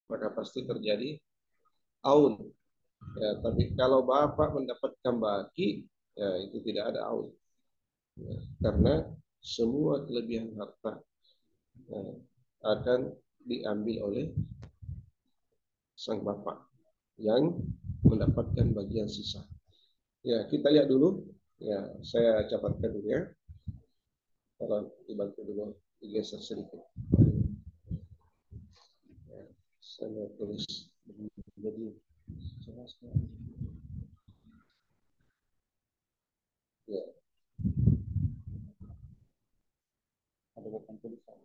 maka pasti terjadi aun. Ya, tapi kalau bapak mendapatkan baki, ya itu tidak ada aun. Ya, karena semua kelebihan harta ya, akan diambil oleh sang bapak yang mendapatkan bagian sisa. Ya, kita lihat dulu. Ya, saya catatkan dulu ya. Kalau dibantu dulu, digeser sedikit. Ya, saya tulis jadi jelas. Ya, ada bukan tulisan.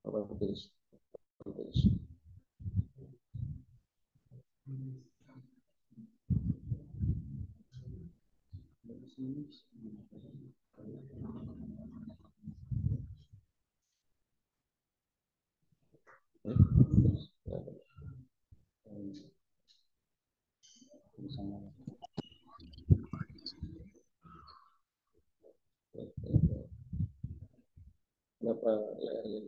Apa tulis? Tulis. Kenapa layarnya?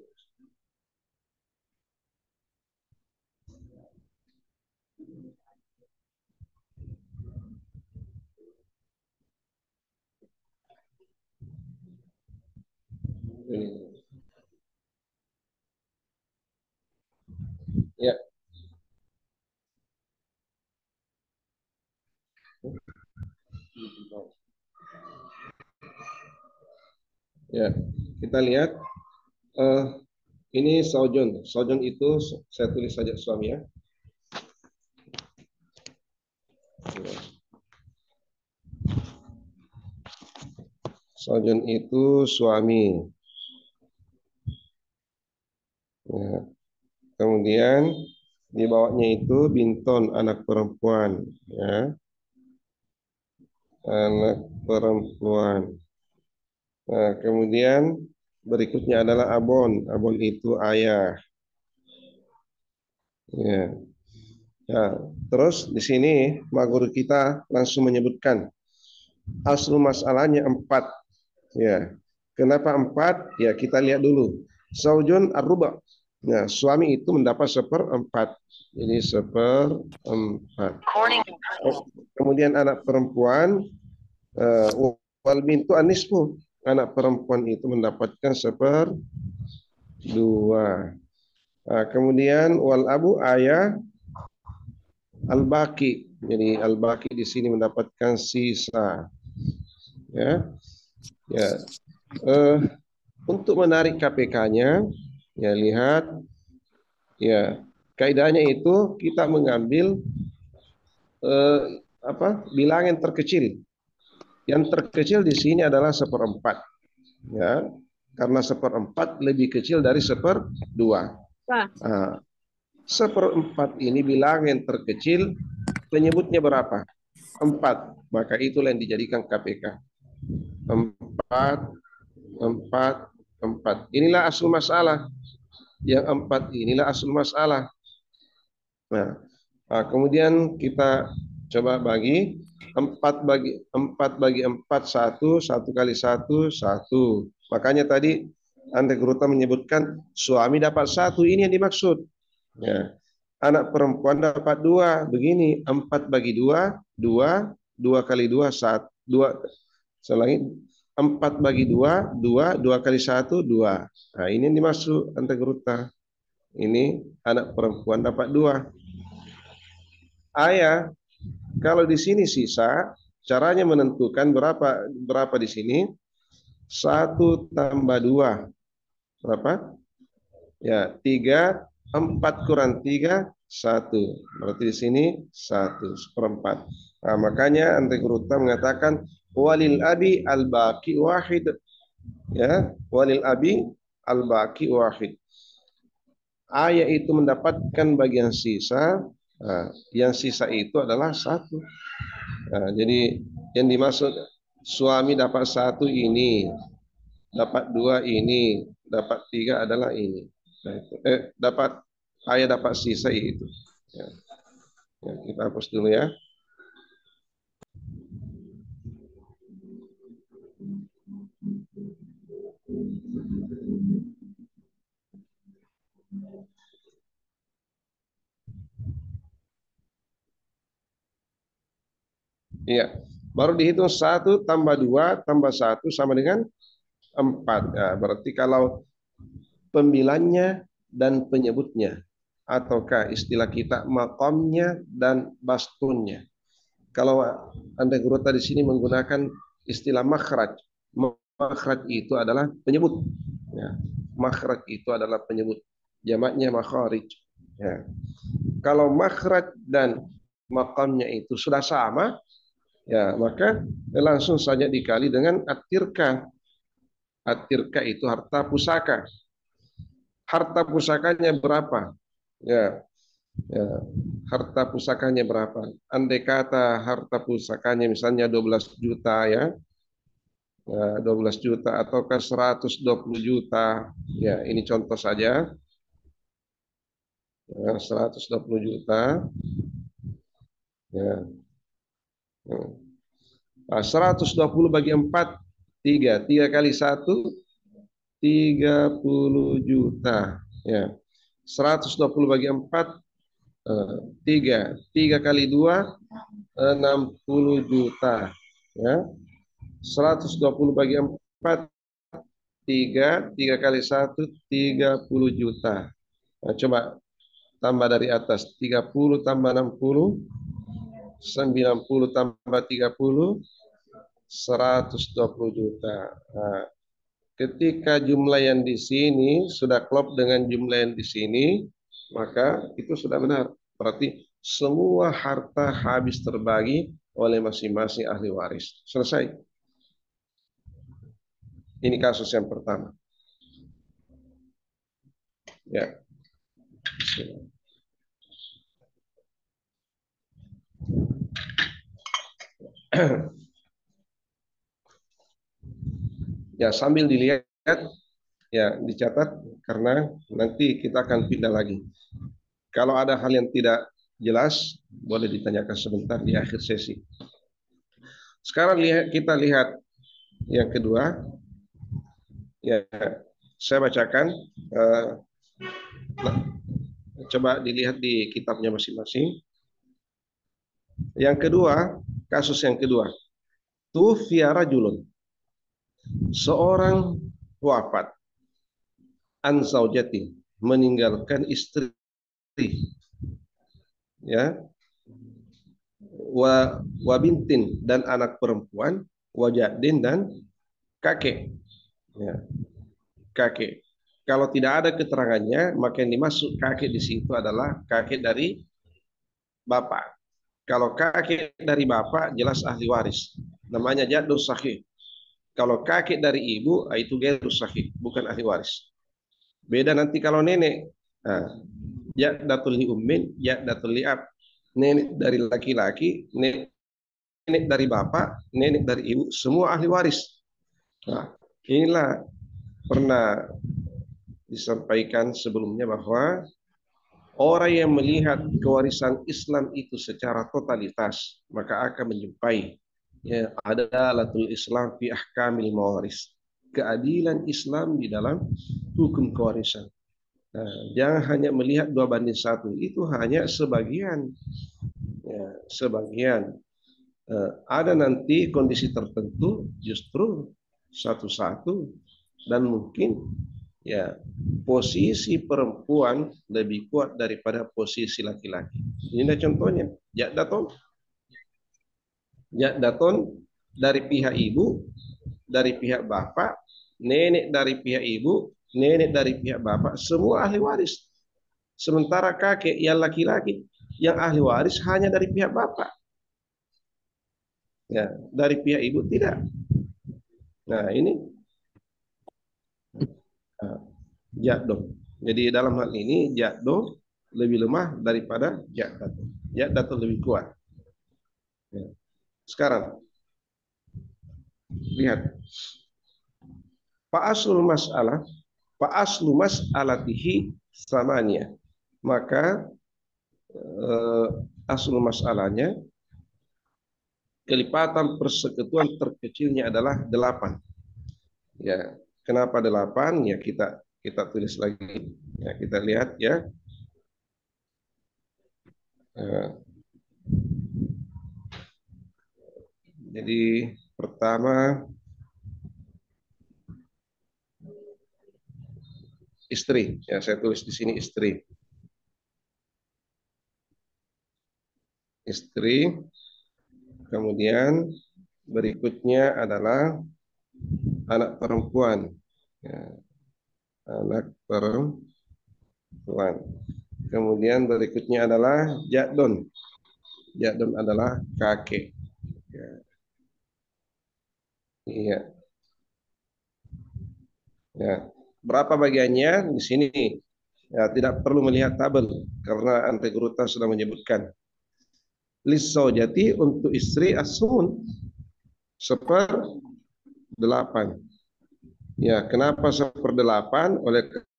Ini. Ya, ya. Kita lihat. eh ini Sojon. Sojon itu saya tulis saja suami ya. Sojon itu suami. Ya. Kemudian di bawahnya itu Binton anak perempuan. Ya, anak perempuan. Nah, kemudian berikutnya adalah Abon. Abon itu ayah. Ya. Ya. Terus di sini mak guru kita langsung menyebutkan asal masalahnya 4. Ya. Kenapa 4? Ya kita lihat dulu. Saujun ar-ruba. Nah, suami itu mendapat 1/4. Jadi 1/4. Kemudian anak perempuan wal bintu anisfu. Anak perempuan itu mendapatkan 1/2. Nah, kemudian wal abu ayah al-baki. Jadi al-baki di sini mendapatkan sisa. Ya. Ya. Untuk menarik KPK-nya, ya lihat, ya kaidahnya itu kita mengambil eh, bilangan terkecil. Yang terkecil di sini adalah 1/4, ya, karena 1/4 lebih kecil dari 1/2. Nah, 1/4 ini bilangan terkecil, penyebutnya berapa? 4. Maka itulah yang dijadikan KPK. 4, 4, 4. Inilah asal masalah. Yang 4 inilah asal masalah. Nah, kemudian kita coba bagi 4 1, 1 kali 1 1. Makanya tadi Anda Geruta menyebutkan suami dapat 1, ini yang dimaksud. Ya. Anak perempuan dapat 2, begini 4 bagi 2 2, 2 kali 2 1, 2. Selain 4 bagi 2 2, 2 kali 1 2. Nah, ini yang dimaksud Anda Geruta. Ini anak perempuan dapat 2. Ayah, kalau di sini sisa, caranya menentukan berapa di sini? 1 tambah 2 berapa? Ya, 3, 4 kurang 3 1. Berarti di sini 1/4. Nah, makanya Ante Guruta mengatakan walil abi al-baqi wahid. Ya, walil abi al-baqi wahid. Ayah itu mendapatkan bagian sisa. Nah, yang sisa itu adalah 1. Nah, jadi yang dimaksud suami dapat 1 ini, dapat 2 ini, dapat 3 adalah ini. Nah, itu. Dapat ayah dapat sisa itu. Ya. Ya, kita hapus dulu ya. Iya. Baru dihitung 1 tambah 2 tambah 1 sama dengan 4. Ya, berarti kalau pembilangnya dan penyebutnya, ataukah istilah kita makomnya dan bastunnya. Kalau Anda guru di sini menggunakan istilah makhraj. Makhraj itu adalah penyebut. Ya. Makhraj itu adalah penyebut. Jamaknya makharij. Ya. Kalau makhraj dan makamnya itu sudah sama, ya maka langsung saja dikali dengan atirka. Atirka itu harta pusaka. Harta pusakanya berapa? Ya, ya, harta pusakanya berapa? Andai kata harta pusakanya misalnya 12 juta ya, 12 juta ataukah 120 juta. Ya, ini contoh saja. Ya, 120 juta. Ya. Nah, 120 bagi 4, 3. 3 kali 1, 30 juta. Ya. 120 bagi 4, 3. 3 kali 2, 60 juta. Ya. 120 bagi 4, 3. 3 kali 1, 30 juta. Nah, coba tambah dari atas. 30 tambah 60, 90 tambah 30, 120 juta. Nah, ketika jumlah yang di sini sudah klop dengan jumlah yang di sini, maka itu sudah benar. Berarti semua harta habis terbagi oleh masing-masing ahli waris. Selesai. Ini kasus yang pertama. Ya. Ya, sambil dilihat, ya dicatat karena nanti kita akan pindah lagi. Kalau ada hal yang tidak jelas, boleh ditanyakan sebentar di akhir sesi. Sekarang kita lihat yang kedua. Ya, saya bacakan. Coba dilihat di kitabnya masing-masing. Yang kedua, kasus yang kedua. Tufiya rajulun. Seorang wafat an zaujatin, meninggalkan istri, ya, wa bintin, dan anak perempuan, wa jadin, dan kakek, ya, kakek. Kalau tidak ada keterangannya, maka yang dimaksud kakek di situ adalah kakek dari bapak. Kalau kakek dari bapak jelas ahli waris, namanya jaddu sahih. Kalau kakek dari ibu itu gairu sahih, bukan ahli waris. Beda nanti kalau nenek. Nah, jaddatul li ummin, jaddatul li ab. Nenek dari laki-laki, nenek dari bapak, nenek dari ibu, semua ahli waris. Nah, inilah pernah disampaikan sebelumnya bahwa orang yang melihat kewarisan Islam itu secara totalitas, maka akan menjumpai ya, adalatul Islam fi ahkamil mawaris. Keadilan Islam di dalam hukum kewarisan. Nah, jangan hanya melihat 2:1, itu hanya sebagian. Ya, sebagian. Ada nanti kondisi tertentu justru satu-satu, dan mungkin ya posisi perempuan lebih kuat daripada posisi laki-laki. Ini contohnya. Jaddaton dari pihak ibu, dari pihak bapak, nenek dari pihak ibu, nenek dari pihak bapak, semua ahli waris. Sementara kakek yang laki-laki yang ahli waris hanya dari pihak bapak. Ya, dari pihak ibu tidak. Nah, ini jaddo. Jadi dalam hal ini jaddo lebih lemah daripada jaddato. Jaddato lebih kuat. Ya. Sekarang lihat Fa'aslul mas'alah, fa'aslu mas'alatihi samanya. Maka aslu masalahnya, kelipatan persekutuan terkecilnya adalah 8. Ya, kenapa 8? Ya kita tulis lagi. Ya, kita lihat ya. Jadi pertama istri. Ya, saya tulis di sini istri. Istri. Kemudian berikutnya adalah anak perempuan. Ya, anak perempuan. Kemudian berikutnya adalah jadon. Jadon adalah kakek. Ya, iya. Ya. Berapa bagiannya di sini? Ya, tidak perlu melihat tabel karena Anteguruta sudah menyebutkan. Lissaujati untuk istri asun 1/8. Ya, kenapa 1/8?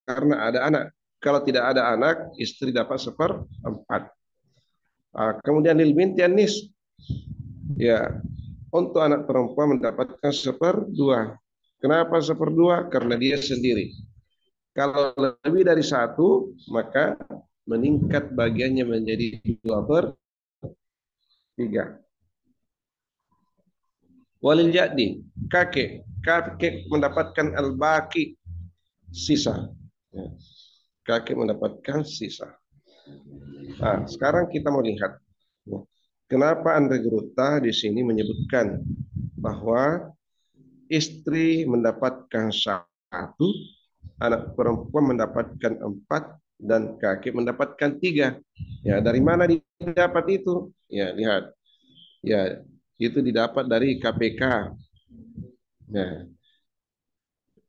Karena ada anak. Kalau tidak ada anak, istri dapat 1/4. Kemudian lil binti nis, ya, untuk anak perempuan mendapatkan 1/2. Kenapa 1/2? Karena dia sendiri. Kalau lebih dari 1, maka meningkat bagiannya menjadi 2/3. Walil jadi kakek mendapatkan al-baqi, sisa. Ya, kakek mendapatkan sisa. Nah, sekarang kita mau lihat kenapa Anteguruta di sini menyebutkan bahwa istri mendapatkan 1, anak perempuan mendapatkan 4, dan kakek mendapatkan 3. Ya, dari mana didapat itu? Ya, lihat. Ya, itu didapat dari KPK. Nah,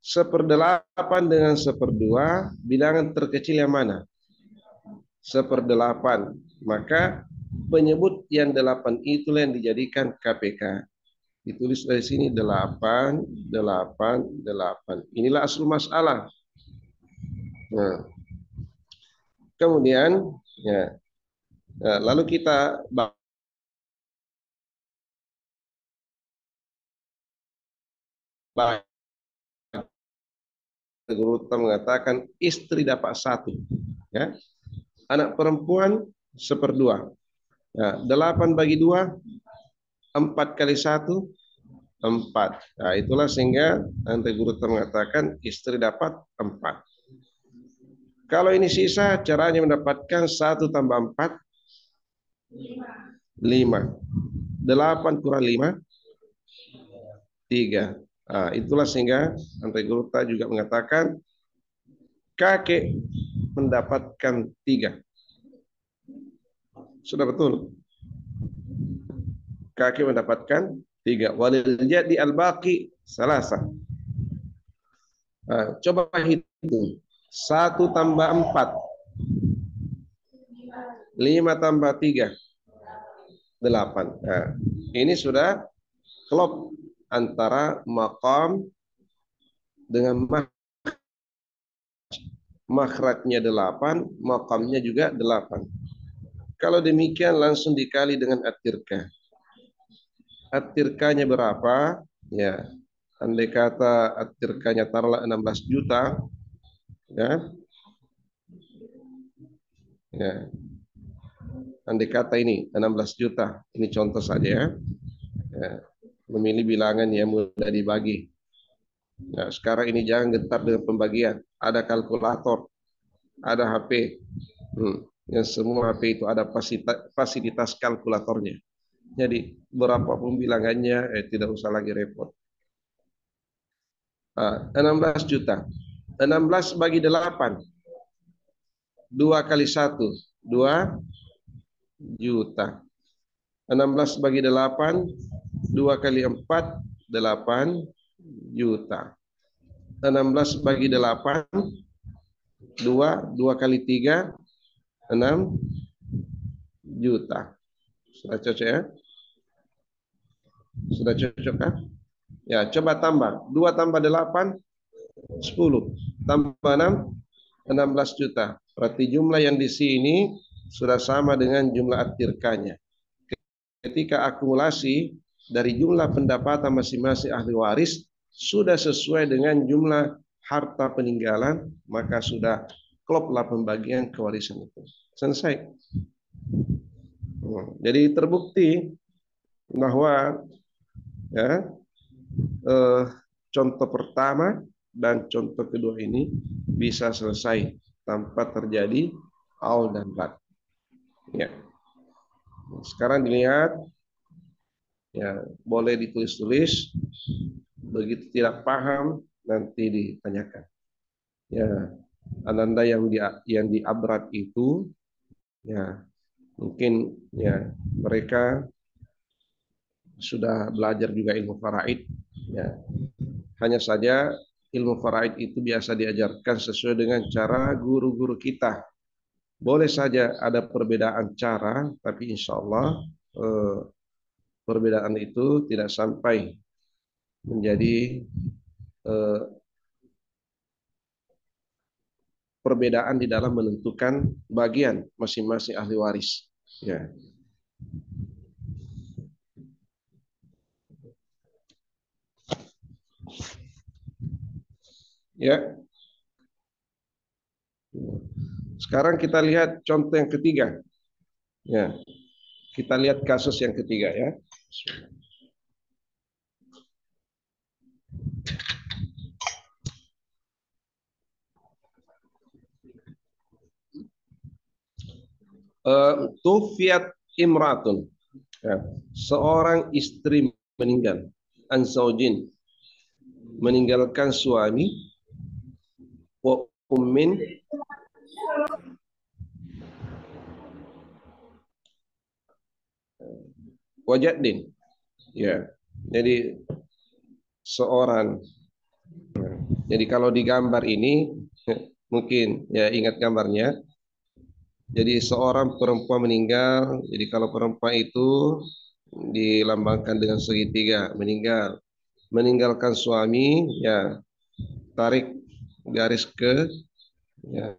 1/8 dengan 1/2, bilangan terkecil yang mana? 1/8. Maka penyebut yang 8 itulah yang dijadikan KPK. Ditulis dari sini 8, 8, 8. Inilah asal masalah. Nah, kemudian ya, lalu kita Guru mengatakan istri dapat 1, ya, anak perempuan 1/2. Ya, 8 bagi 2, 4 kali 1, 4. Nah, itulah sehingga nanti guru mengatakan istri dapat 4. Kalau ini sisa, caranya mendapatkan 1 tambah 4, 5. 8 kurang 5, 3. Nah, itulah sehingga nanti guru juga mengatakan kakek mendapatkan 3. Sudah betul. Kakek mendapatkan 3. Walil jadi al-baqi salasa. Nah, coba hitung. 1 tambah 4. 5 tambah 3. 8. Nah, ini sudah klop antara maqam dengan makhrajnya 8, maqamnya juga 8. Kalau demikian langsung dikali dengan at-tirkah. At-tirkahnya berapa? Ya, andai kata at-tirkahnya taruhlah 16 juta, ya. Ya. Andai kata ini 16 juta, ini contoh saja ya. Ya. Memilih bilangan yang mudah dibagi. Nah, sekarang ini jangan gentar dengan pembagian. Ada kalkulator, ada HP. Yang semua HP itu ada fasilitas kalkulatornya. Jadi berapapun bilangannya, tidak usah lagi repot. 16 juta. 16 bagi 8. 2 kali 1, 2 juta. 16 bagi 8, 2 kali 4, 8 juta. 16 bagi 8, 2 kali 3, 6 juta. Sudah cocok ya? Sudah cocok kan? Ya, coba tambah. 2 tambah 8, 10. Tambah 6, 16 juta. Berarti jumlah yang di sini sudah sama dengan jumlah at-tirkahnya. Ketika akumulasi dari jumlah pendapatan masing-masing ahli waris sudah sesuai dengan jumlah harta peninggalan, maka sudah kloplah pembagian kewarisan itu. Selesai. Jadi terbukti bahwa Ya, eh, contoh pertama dan contoh kedua ini bisa selesai tanpa terjadi aul dan bat. Ya, sekarang dilihat, ya boleh ditulis-tulis. Begitu tidak paham nanti ditanyakan. Ya, ananda yang di abrat itu, ya mungkin ya mereka sudah belajar juga ilmu faraid. Ya, hanya saja ilmu faraid itu biasa diajarkan sesuai dengan cara guru-guru kita. Boleh saja ada perbedaan cara, tapi insya Allah perbedaan itu tidak sampai menjadi eh, perbedaan di dalam menentukan bagian masing-masing ahli waris. Ya, ya. Sekarang kita lihat contoh yang ketiga. Ya, kita lihat kasus yang ketiga ya. Tufiat imratun. Ya, seorang istri meninggal. Anzaujin, meninggalkan suami. Wa ummin, wajadin. Ya, jadi seorang. Jadi kalau di gambar ini mungkin ya ingat gambarnya. Jadi seorang perempuan meninggal. Jadi kalau perempuan itu dilambangkan dengan segitiga, meninggal, meninggalkan suami, ya tarik garis ke, ya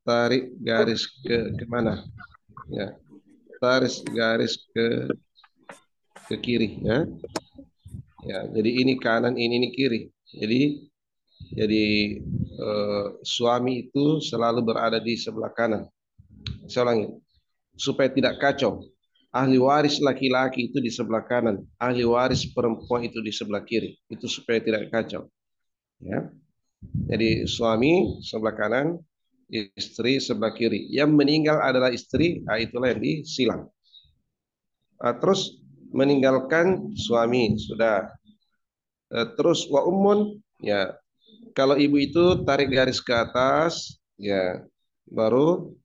tarik garis ke mana? Ya, tarik garis ke kiri, ya. Ya, jadi ini kanan, ini kiri. Jadi suami itu selalu berada di sebelah kanan. Saya ulangi, supaya tidak kacau. Ahli waris laki-laki itu di sebelah kanan, ahli waris perempuan itu di sebelah kiri. Itu supaya tidak kacau. Ya. Jadi suami sebelah kanan, istri sebelah kiri. Yang meninggal adalah istri, itulah yang disilang. Terus meninggalkan suami sudah. Terus wa ummun, ya kalau ibu itu tarik garis ke atas, ya baru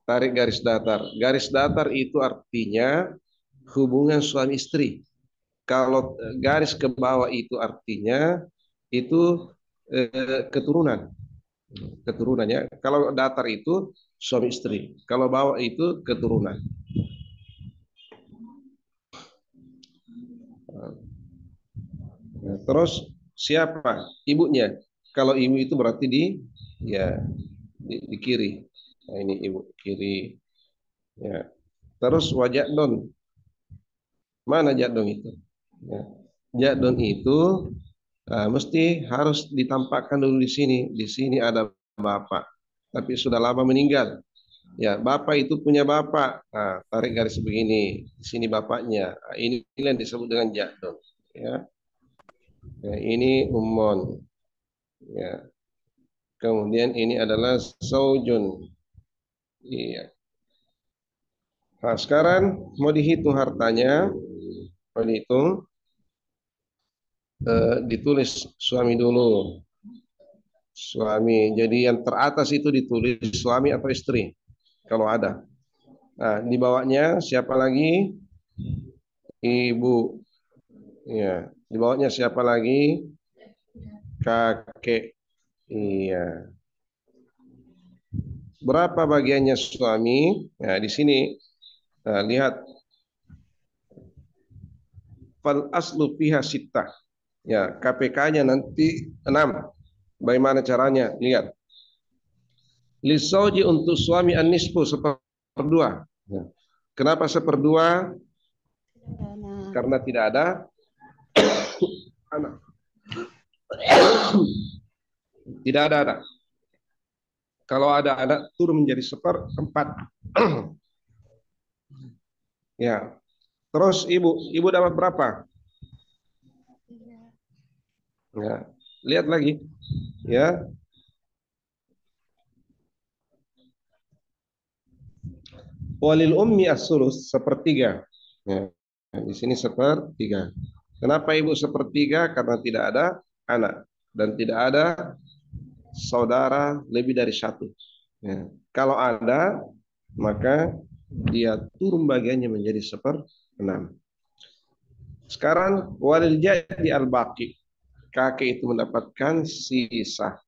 tarik garis datar. Garis datar itu artinya hubungan suami istri. Kalau garis ke bawah itu artinya itu keturunan. Keturunannya. Kalau datar itu suami istri. Kalau bawah itu keturunan. Nah, terus siapa? Ibunya. Kalau ibu itu berarti ya di kiri. Nah, ini ibu kiri. Ya. Terus wajah don. Mana jadon itu? Ya. Jadon itu mesti harus ditampakkan dulu di sini. Di sini ada bapak, tapi sudah lama meninggal. Ya, bapak itu punya bapak. Nah, tarik garis begini. Di sini bapaknya. Nah, ini yang disebut dengan jadon. Ya. Ya, ini umon. Ya. Kemudian ini adalah saujun. Iya. Nah, sekarang mau dihitung hartanya. Mau dihitung. Ditulis suami dulu. Suami. Jadi yang teratas itu ditulis suami atau istri. Kalau ada. Nah, di bawahnya siapa lagi? Ibu. Ya. Di bawahnya siapa lagi? Kakek. Iya. Berapa bagiannya suami? Nah, di sini lihat fal aslu fiha sittah. Ya, KPK-nya nanti 6. Bagaimana caranya? Lihat. Lisauji untuk suami an-nisfu seperdua. Ya. Kenapa seperdua? Karena tidak ada anak. Tidak ada anak. Kalau ada anak turun menjadi seperempat. Ya. Terus ibu dapat berapa? Ya, lihat lagi ya. Walil ummi as-sulus, sepertiga. Ya, di sini sepertiga. Kenapa ibu sepertiga? Karena tidak ada anak dan tidak ada saudara lebih dari satu. Ya. Kalau ada, maka dia turun bagiannya menjadi seperenam. Sekarang walil jadi al-baqi. Kakek itu mendapatkan sisa.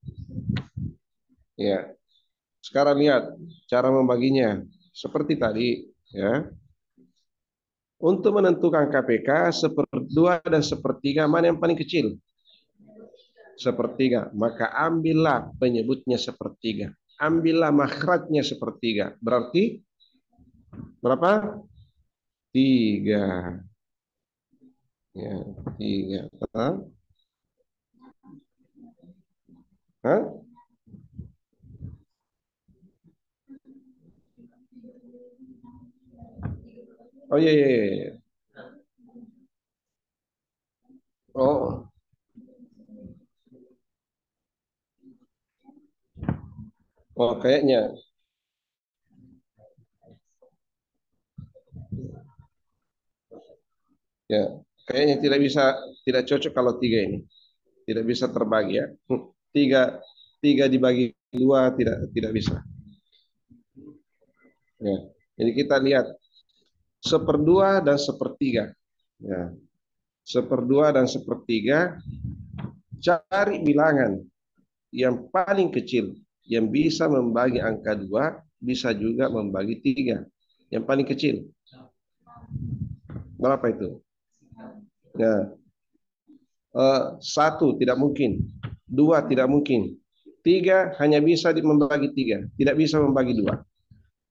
Ya. Sekarang lihat cara membaginya. Seperti tadi, ya. Untuk menentukan KPK, seperdua dan sepertiga mana yang paling kecil? Sepertiga. Maka ambillah penyebutnya sepertiga. Ambillah makhrajnya sepertiga. Berarti berapa? Tiga. Ya, tiga. Hah? Hah? Oh iya, iya, iya, iya. Oh, oh kayaknya, ya, kayaknya tidak bisa, tidak cocok kalau tiga ini, tidak bisa terbagi ya. Tiga, tiga dibagi dua tidak bisa. Ya. Jadi kita lihat seperdua dan sepertiga. Ya. Seperdua dan sepertiga, cari bilangan yang paling kecil yang bisa membagi angka dua, bisa juga membagi tiga. Yang paling kecil berapa itu? Ya, satu tidak mungkin, dua tidak mungkin, tiga hanya bisa membagi tiga, tidak bisa membagi dua.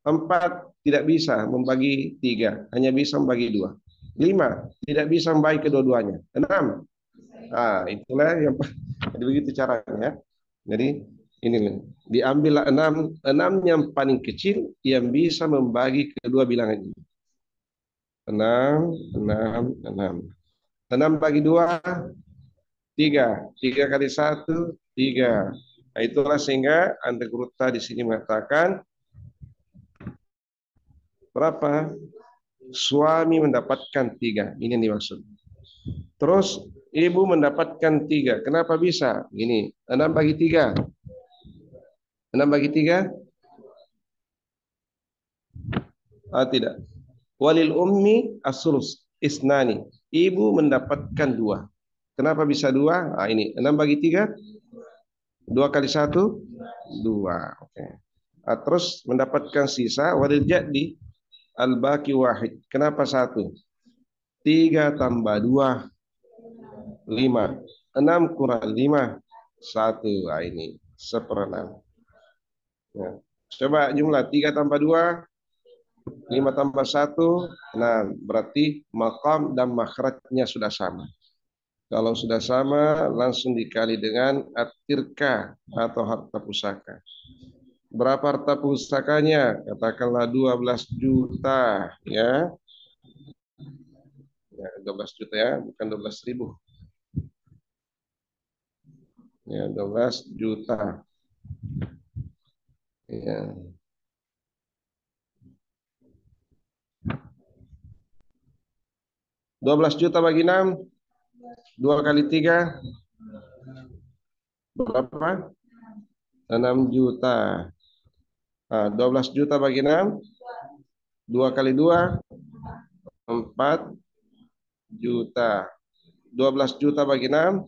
Empat tidak bisa membagi tiga, hanya bisa membagi dua. Lima tidak bisa membagi kedua-duanya. Enam, itulah yang begitu caranya. Jadi ini diambil enam, enam yang paling kecil yang bisa membagi kedua bilangan ini. Enam, enam, enam. Enam bagi dua, tiga. Tiga kali satu, tiga. Nah, itulah sehingga Ante Gruta di sini mengatakan berapa? Suami mendapatkan tiga. Ini yang dimaksud. Terus ibu mendapatkan tiga. Kenapa bisa? Ini enam bagi tiga. Enam bagi tiga? Tidak. Walil ummi asulus isnani. Ibu mendapatkan dua. Kenapa bisa dua? Ini enam bagi tiga. Dua kali satu, dua. Oke. Terus mendapatkan sisa walil jadi al-baqi wahid. Kenapa satu? Tiga tambah dua, lima. Enam kurang lima, satu. Ini seperenam. Ya. Coba jumlah tiga tambah dua, lima tambah satu. Nah, berarti maqam dan makhrajnya sudah sama. Kalau sudah sama, langsung dikali dengan atirka atau harta pusaka. Berapa harta pusakanya? Katakanlah 12 juta, ya. Ya, 12 juta ya, bukan 12.000. Ya, 12 juta. Ya. 12 juta bagi 6, 2 kali 3, berapa? 6 juta. 12 juta bagi 6, 2 kali 2, 4 juta. 12 juta bagi 6,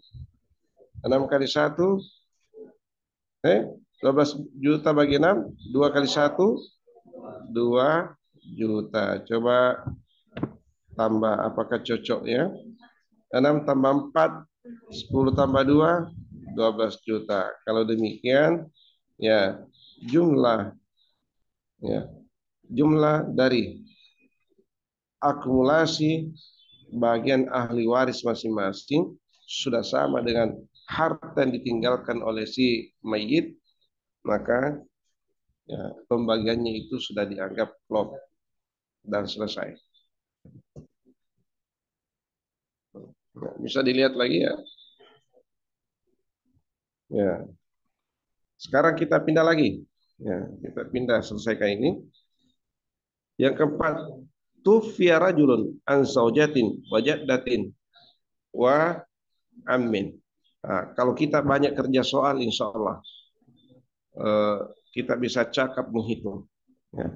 6 kali 1, 12 juta bagi 6, 2 kali 1, 2 juta. Coba tambah, apakah cocok ya? 6 tambah 4, 10 tambah 2, 12 juta. Kalau demikian, ya jumlah, ya jumlah dari akumulasi bagian ahli waris masing-masing sudah sama dengan harta yang ditinggalkan oleh si mayit, maka ya, pembagiannya itu sudah dianggap klop dan selesai. Nah, bisa dilihat lagi ya. Ya, sekarang kita pindah lagi. Ya, kita pindah selesaikan ini. Yang keempat, tufiya rajulun an zaujatin wa jaddatin wa ammin. Nah, kalau kita banyak kerja soal, insya Allah eh, kita bisa cakap menghitung. Ya.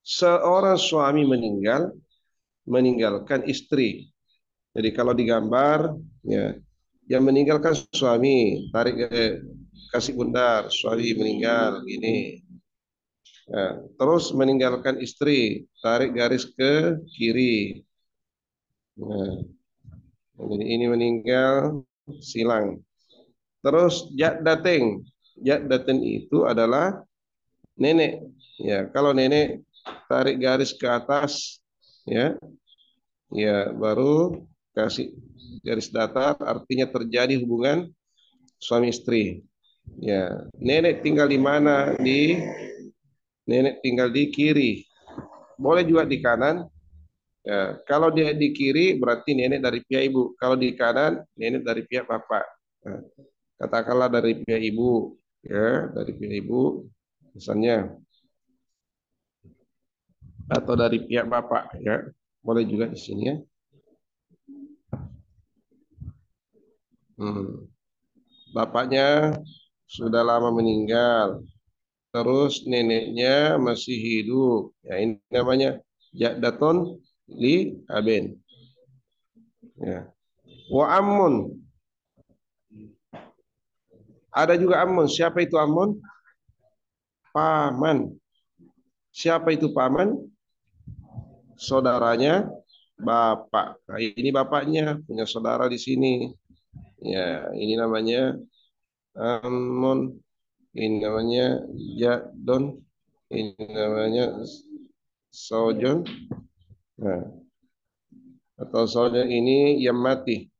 Seorang suami meninggalkan istri. Jadi kalau digambar, ya, yang meninggalkan suami, tarik kasih bundar, suami meninggal, gini. Ya, terus meninggalkan istri, tarik garis ke kiri. Nah, jadi ini meninggal, silang. Terus jad dateng itu adalah nenek. Ya, kalau nenek tarik garis ke atas, ya, ya baru kasih garis datar, artinya terjadi hubungan suami istri. Ya, nenek tinggal di kiri. Boleh juga di kanan. Ya, kalau dia di kiri berarti nenek dari pihak ibu. Kalau di kanan nenek dari pihak bapak. Nah, katakanlah dari pihak ibu, ya dari pihak ibu, misalnya, atau dari pihak bapak, ya boleh juga di sini ya. Hmm. Bapaknya sudah lama meninggal, terus neneknya masih hidup. Ya, ini namanya jadaton li aben. Ya. Wa amun. Ada juga amun. Siapa itu amun? Paman. Siapa itu paman? Saudaranya bapak. Nah, ini bapaknya punya saudara di sini. Ya, ini namanya amun. Ini namanya jadon. Ini namanya sojon. Nah, atau sojon ini yang mati.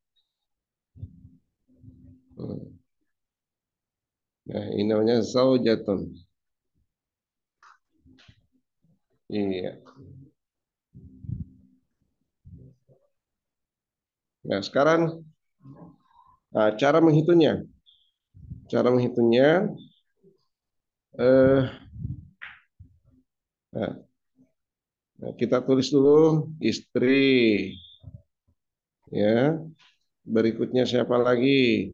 Nah, ini namanya zaujatun. Iya. Nah, sekarang cara menghitungnya. Cara menghitungnya eh nah, kita tulis dulu istri, ya. Berikutnya siapa lagi?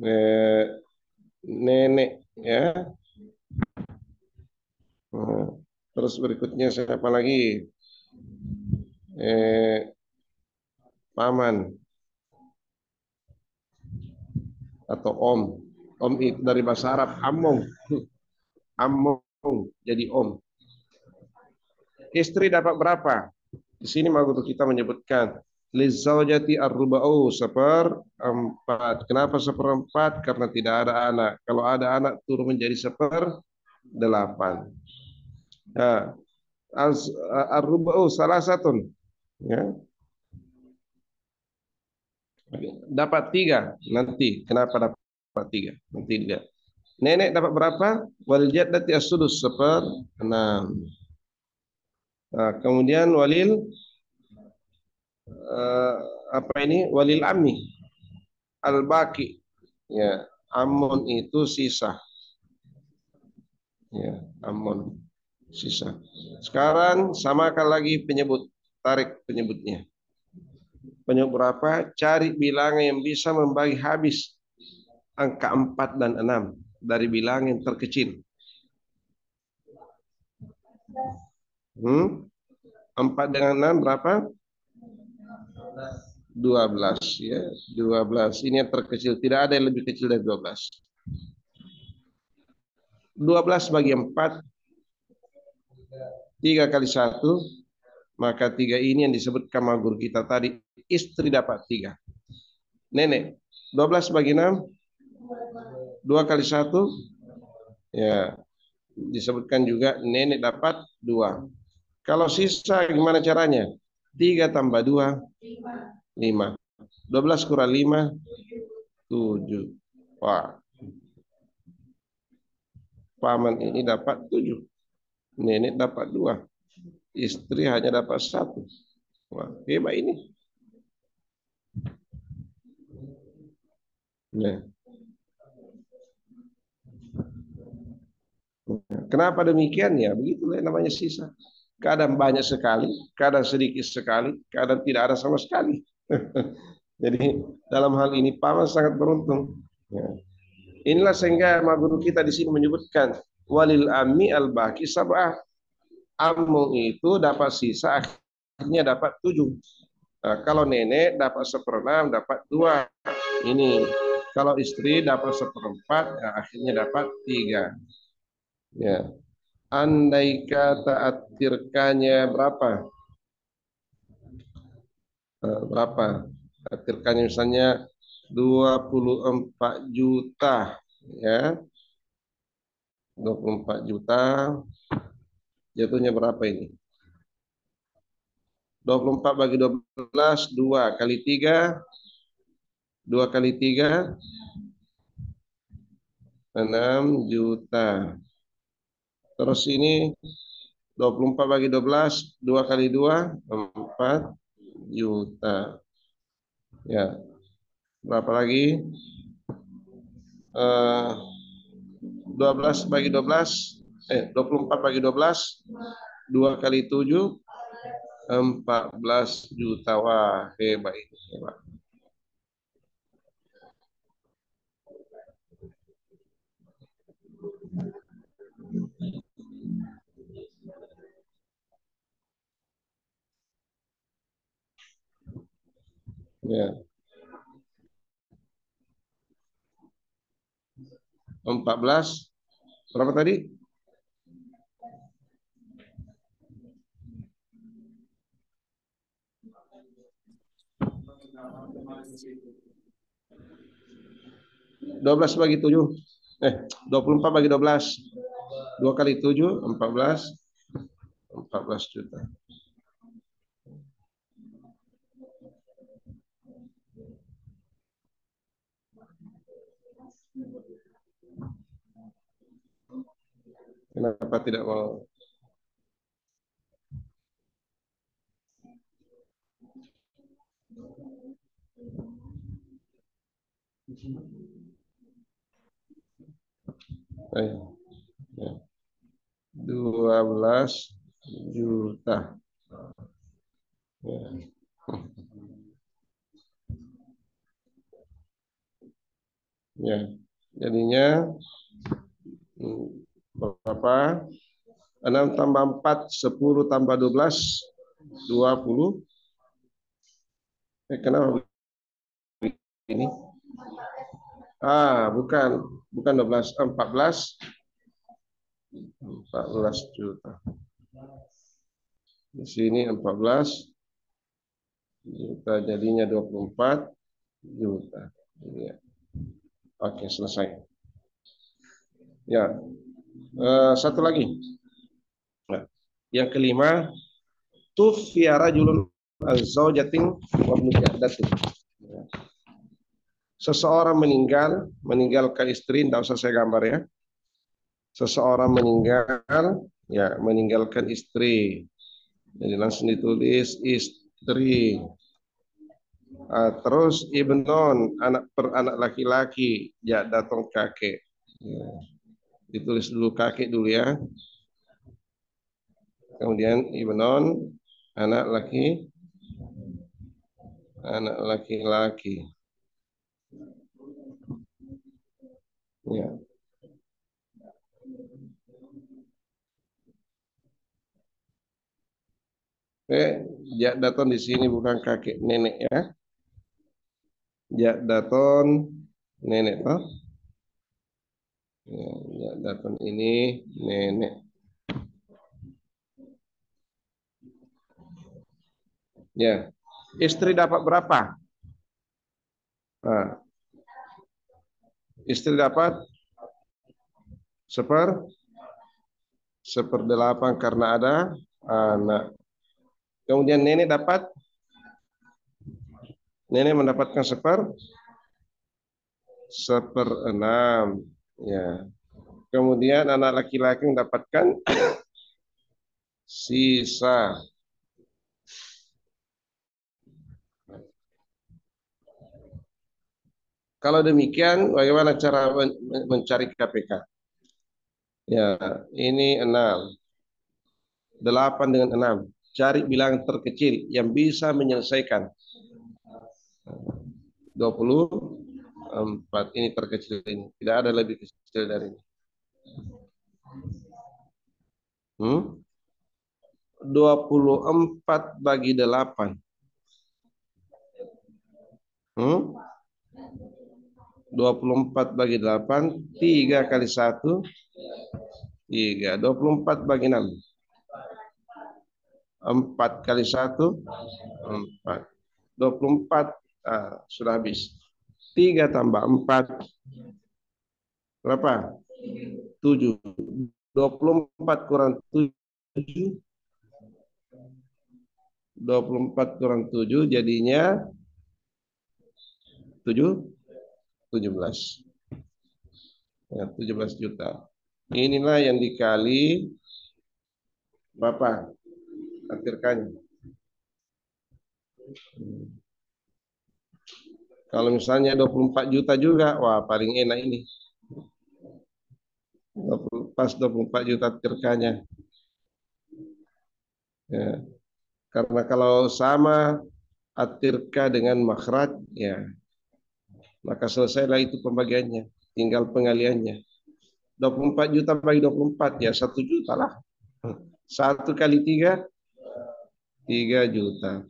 Eh, nenek, ya. Nah, terus berikutnya siapa lagi? Eh, paman atau om. Om itu dari bahasa Arab, among. Among jadi om. Istri dapat berapa? Di sini guru kita menyebutkan lizaujati ar-ruba'u seperempat. Kenapa seperempat? Karena tidak ada anak. Kalau ada anak turun menjadi seperdelapan. Nah, ar-ruba'u salah satu. Ya, dapat tiga. Nanti kenapa dapat tiga? Nanti lihat. Nenek dapat berapa? Wal jaddati as-sudus seperenam. Nah, kemudian eh, apa ini? Walil ammi al-baqi. Ya, amun itu sisa. Ya, amun sisa. Sekarang samakan lagi penyebut. Tarik penyebutnya. Penyebut berapa? Cari bilangan yang bisa membagi habis angka 4 dan 6 dari bilangan yang terkecil. 4 dengan 6 berapa? 12 ya. 12. Ini yang terkecil. Tidak ada yang lebih kecil dari 12. 12 bagi 4, 3 kali 1, maka 3 ini yang disebutkan sama guru kita tadi. Istri dapat 3. Nenek, 12 bagi 6, 2 kali 1, ya disebutkan juga nenek dapat 2. Kalau sisa gimana caranya? 3 tambah 2, 5. 12 kurang 5, 7. Wah, paman ini dapat 7. Nenek dapat 2. Istri hanya dapat 1. Wah, hebat ini. Ya. Kenapa demikian ya? Begitulah yang namanya sisa. Kadang banyak sekali, kadang sedikit sekali, kadang tidak ada sama sekali. Jadi dalam hal ini paman sangat beruntung. Ya. Inilah sehingga guru kita di sini menyebutkan walil ami al baki sab'ah. Ammu itu dapat sisa akhirnya dapat 7. Nah, kalau nenek dapat 1/6 dapat 2. Ini kalau istri dapat 1/4 ya, akhirnya dapat 3. Ya. Andai kata atirkannya berapa? Berapa? Atirkannya misalnya 24 juta ya. 24 juta jatuhnya berapa ini? 24 bagi 12, 2 kali 3, 2 kali 3, 6 juta. Terus ini 24 bagi 12, 2 kali 2, 4 juta. Ya, berapa lagi? 12 bagi 12, 24 bagi 12, 2 kali 7, 14 juta. Wah, hebat ini, hebat. Ya, 14 berapa tadi? 12 bagi 7. 24 bagi 12. 2 kali 7, 14. 14 juta. Kenapa tidak mau? Ya. 12 juta. Ya. Ya. Jadinya berapa? 6 tambah 4, 10 tambah 12, 20. Kenapa ini? Bukan. Bukan 12, 14. 14 juta. Di sini 14 juta, jadinya 24 juta. Ya. Oke, selesai. Ya, satu lagi. Nah, yang kelima, tufiya rajulun az-zaujatin wa ibnadatin. Seseorang meninggalkan istri, tidak usah saya gambar ya. Seseorang meninggalkan istri. Jadi langsung ditulis istri. Terus ibnon, anak laki-laki, ya datang kakek. Ya, ditulis dulu kakek dulu ya. Kemudian ibnon, anak laki-laki. Ya. Jak daton di sini bukan kakek nenek ya. Jak daton nenek toh. Ya, jak daton ini nenek. Ya. Istri dapat berapa? Nah, istri dapat 1/8 karena ada anak. Kemudian nenek mendapatkan 1/6. Ya. Kemudian anak laki-laki mendapatkan sisa. Kalau demikian, bagaimana cara mencari KPK? Ya, ini 6. 8 dengan 6. Cari bilangan terkecil yang bisa menyelesaikan. 24. Ini terkecil ini. Tidak ada lebih kecil dari ini. 24 bagi 8. 24 bagi 8. 3 kali 1. 3. 24 bagi 6. 4 kali 1. 4. 24. Sudah habis. 3 tambah 4. Berapa? 7. 24 kurang 7. 24 kurang 7 jadinya 17. Ya, 17 juta. Inilah yang dikali berapa? Akhirkannya. Kalau misalnya 24 juta juga, wah paling enak ini. Pas 24 juta tirkanya. Ya. Karena kalau sama atirka dengan makhraj, ya maka selesailah itu pembagiannya. Tinggal pengaliannya. 24 juta bagi 24, ya 1 juta lah. 1 kali 3, 3 juta.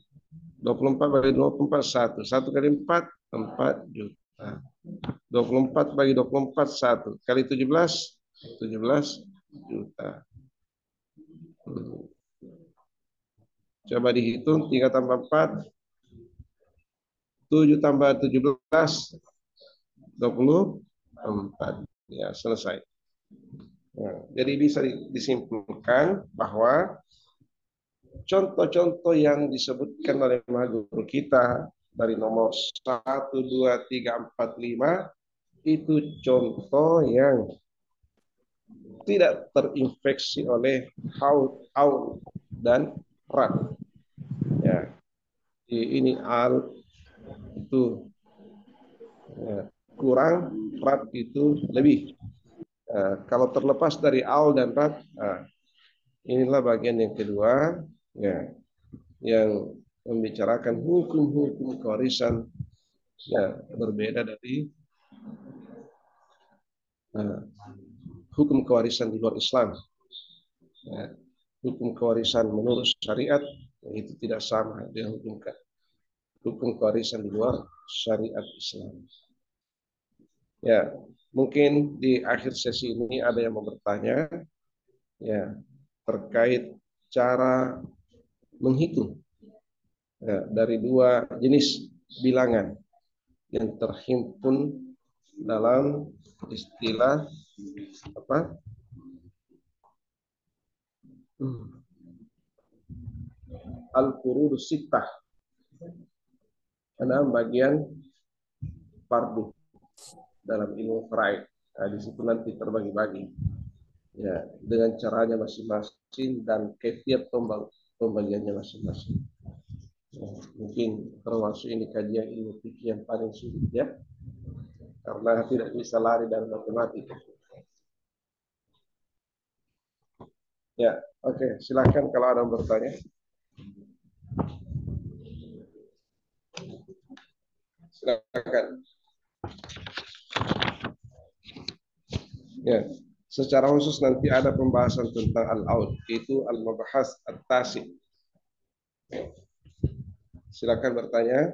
24 bagi 24, 1. 1 kali 4, 4 juta. 24 bagi 24, 1. Kali 17, 17 juta. Coba dihitung, 3 tambah 4, 7 tambah 17, 24. Ya, selesai. Nah, jadi bisa disimpulkan bahwa contoh-contoh yang disebutkan oleh Maha Guru kita dari nomor 1, 2, 3, 4, 5 itu contoh yang tidak terinfeksi oleh haul dan rat. Ya, ini al itu ya, kurang, rat itu lebih. Kalau terlepas dari al dan rat, inilah bagian yang kedua, ya, yang membicarakan hukum-hukum kewarisan, ya, berbeda dari hukum kewarisan di luar Islam. Ya, hukum kewarisan menurut syariat itu tidak sama dengan hukum kewarisan di luar syariat Islam. Ya, mungkin di akhir sesi ini ada yang mau bertanya, ya, terkait cara menghitung, ya, dari 2 jenis bilangan yang terhimpun dalam istilah apa? Al-Furudus Sittah. 6 bagian fardu dalam ilmu faraid. Nah, di situ nanti terbagi-bagi, ya, dengan caranya masing-masing dan kefiat pembagiannya masing-masing. Ya, mungkin termasuk ini kajian ilmu fikih yang paling sulit, ya, karena tidak bisa lari dari matematika. Ya, oke, silakan kalau ada yang bertanya. Silakan. Ya, secara khusus nanti ada pembahasan tentang al-aud, itu al-mabahas at-tasi. Ya. Silakan bertanya.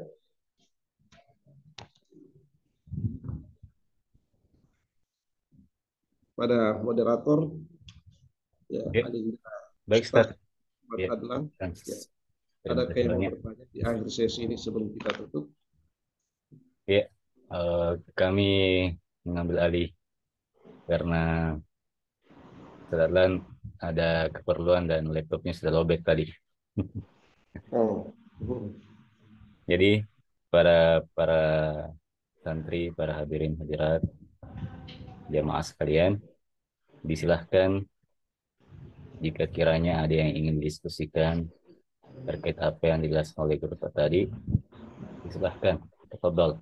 Pada moderator, ya, Ya. Ali Baik, Ustaz Ustaz. Ya. Adlan. Ya. Terima Ada kasih yang mau banyak. bertanya di akhir sesi ini sebelum kita tutup? Ya, kami mengambil alih karena kebetulan ada keperluan dan laptopnya sudah lobet tadi. Oh. Jadi para para santri, para hadirin hadirat, jamaah sekalian, disilahkan jika kiranya ada yang ingin didiskusikan terkait apa yang dijelaskan oleh guru tadi, disilahkan. Tafadhol.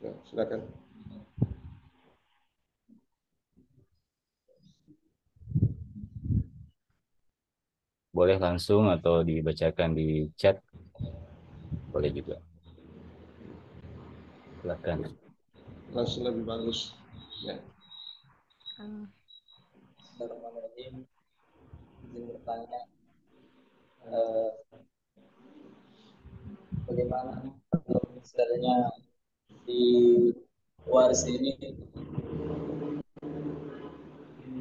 Ya, silakan. Boleh langsung atau dibacakan di chat, boleh juga. Silakan. Langsung lebih bagus. Ya. Bismillahirrahmanirrahim. Izin bertanya, eh, bagaimana kalau misalnya di waris ini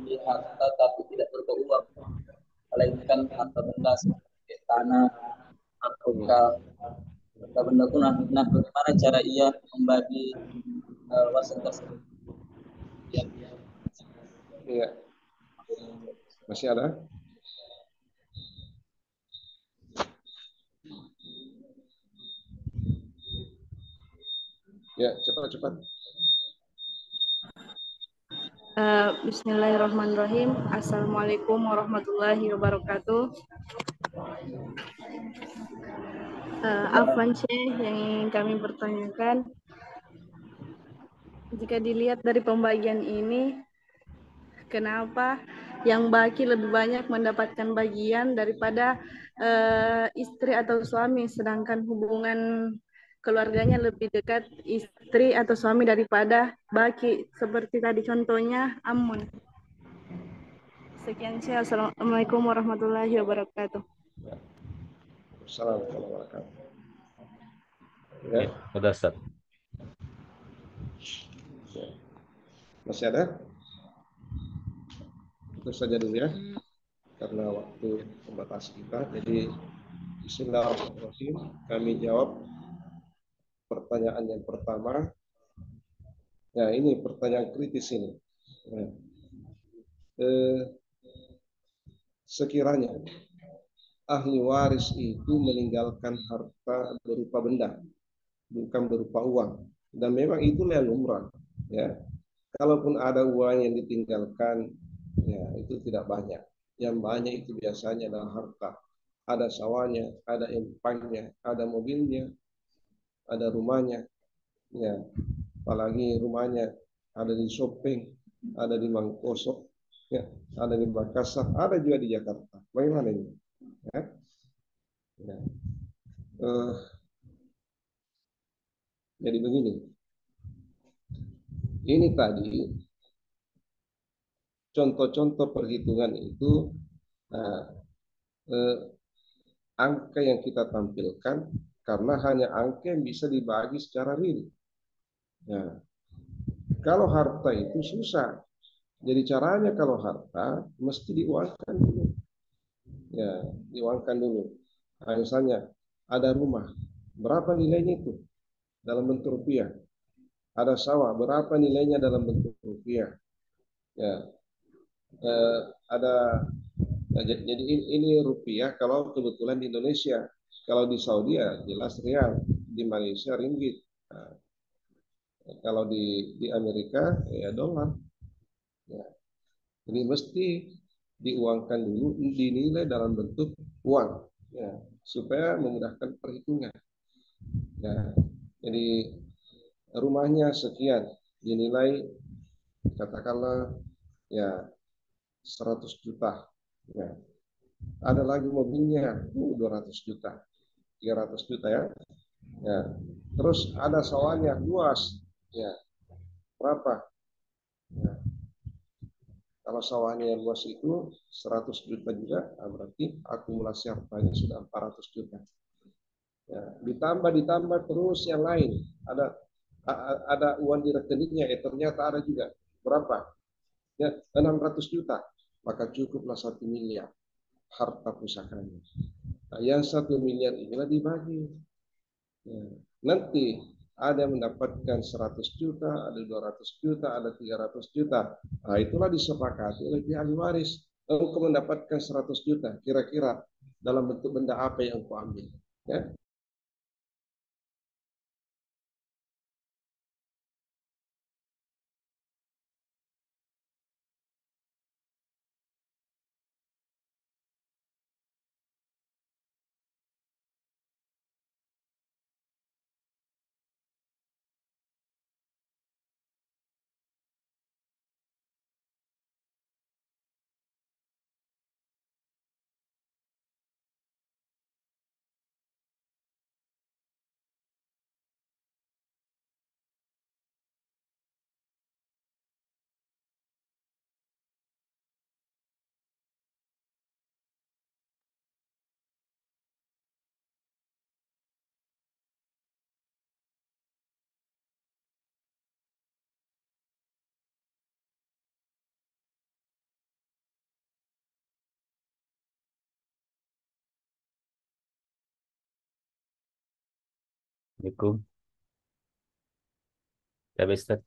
di harta tapi tidak berupa uang, melainkan harta benda seperti tanah ataukah harta benda tunah. Nah, bagaimana cara ia membagi warisan tersebut? Ya, Iya, masih ada? Ya, cepat-cepat. Bismillahirrahmanirrahim. Assalamualaikum warahmatullahi wabarakatuh. Afwan Syekh, yang ingin kami pertanyakan, jika dilihat dari pembagian ini, kenapa yang baki lebih banyak mendapatkan bagian daripada istri atau suami, sedangkan hubungan keluarganya lebih dekat istri atau suami daripada baki, seperti tadi contohnya Amun. Sekian saya. Assalamualaikum warahmatullahi wabarakatuh. Assalamualaikum warahmatullahi wabarakatuh. Ya, Ya, udah Ustaz. ya. Masih ada? Itu saja dulu ya, karena waktu membatasi kita. Jadi, bismillahirrahmanirrahim. Kami jawab pertanyaan yang pertama. Ya, ini pertanyaan kritis ini. Ya. Sekiranya ahli waris itu meninggalkan harta berupa benda, bukan berupa uang, dan memang itu yang lumrah, ya. Kalaupun ada uang yang ditinggalkan, ya itu tidak banyak. Yang banyak itu biasanya adalah harta. Ada sawahnya, ada empangnya, ada mobilnya, ada rumahnya, ya. Apalagi rumahnya ada di Sopeng, ada di Mangkosok, ya, ada di Makassar, ada juga di Jakarta. Bagaimana ini? Ya. Ya. Eh, jadi begini, ini tadi contoh-contoh perhitungan itu, nah, angka yang kita tampilkan karena hanya angka yang bisa dibagi secara real. Nah, kalau harta itu susah. Jadi caranya kalau harta mesti diuangkan dulu. Ya, diuangkan dulu. Nah, misalnya ada rumah, berapa nilainya itu dalam bentuk rupiah? Ada sawah, berapa nilainya dalam bentuk rupiah? Ya, eh, ada. Nah, jadi ini rupiah kalau kebetulan di Indonesia. Kalau di Saudi ya jelas rial, di Malaysia ringgit. Nah, kalau di Amerika ya dolar. Ya. Jadi mesti diuangkan dulu, dinilai dalam bentuk uang, ya, supaya memudahkan perhitungan. Ya. Jadi rumahnya sekian, dinilai katakanlah ya 100 juta. Ya. Ada lagi mobilnya 200 juta, 300 juta ya. Ya. Terus ada sawahnya luas, ya berapa? Ya. Kalau sawahnya yang luas itu 100 juta juga, nah berarti akumulasi hartanya sudah 400 juta. Ya, ditambah terus yang lain. Ada uang di rekeningnya, ternyata ada juga. Berapa? Ya, 600 juta. Maka cukuplah 1 miliar harta pusakanya. Nah, yang 1 miliar inilah dibagi. Ya. Nanti ada yang mendapatkan 100 juta, ada 200 juta, ada 300 juta. Nah, itulah disepakati oleh pihak ahli waris. Engkau mendapatkan 100 juta, kira-kira dalam bentuk benda apa yang engkau ambil? Ya. Assalamualaikum. Ya, Ustaz.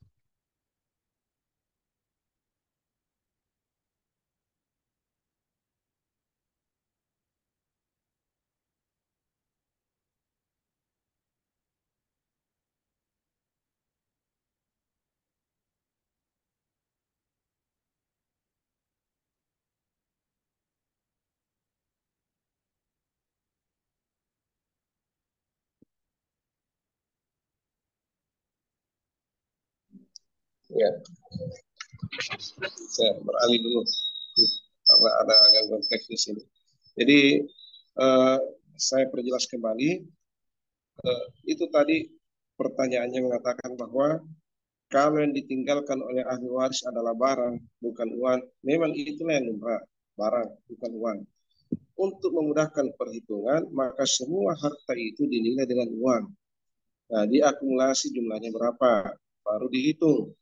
Ya, saya beralih dulu karena ada gangguan teknis ini. Jadi eh, saya perjelas kembali, itu tadi pertanyaannya mengatakan bahwa kalau yang ditinggalkan oleh ahli waris adalah barang, bukan uang, memang itulah yang lumrah, barang, bukan uang. Untuk memudahkan perhitungan, maka semua harta itu dinilai dengan uang. Nah, diakumulasi jumlahnya berapa, baru dihitung.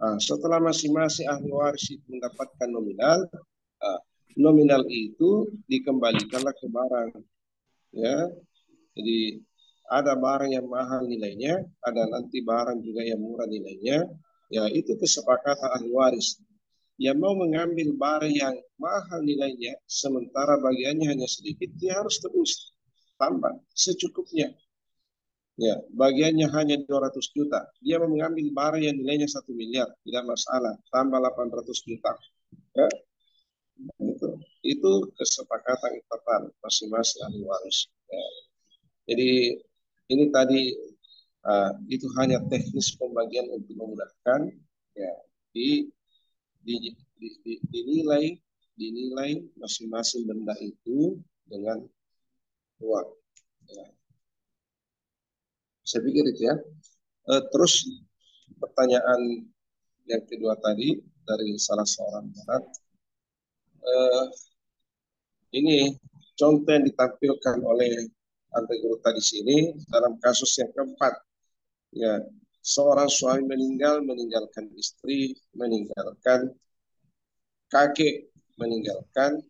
Nah, setelah masing-masing ahli waris itu mendapatkan nominal, nah, nominal itu dikembalikanlah ke barang. Ya, jadi ada barang yang mahal nilainya, ada nanti barang juga yang murah nilainya. Ya, itu kesepakatan ahli waris. Yang mau mengambil barang yang mahal nilainya, sementara bagiannya hanya sedikit, dia harus tebus, tambah secukupnya. Ya, bagiannya hanya 200 juta. Dia mau mengambil barang yang nilainya 1 miliar, tidak masalah, tambah 800 juta. Ya, itu kesepakatan internal masing-masing ahli waris. Ya. Jadi ini tadi itu hanya teknis pembagian untuk memudahkan, ya, di, dinilai masing-masing benda itu dengan uang. Ya. Saya pikir itu ya. Terus pertanyaan yang kedua tadi dari salah seorang barat, ini contoh yang ditampilkan oleh Ante Guru di sini dalam kasus yang keempat. Ya, seorang suami meninggalkan istri, meninggalkan kakek, meninggalkan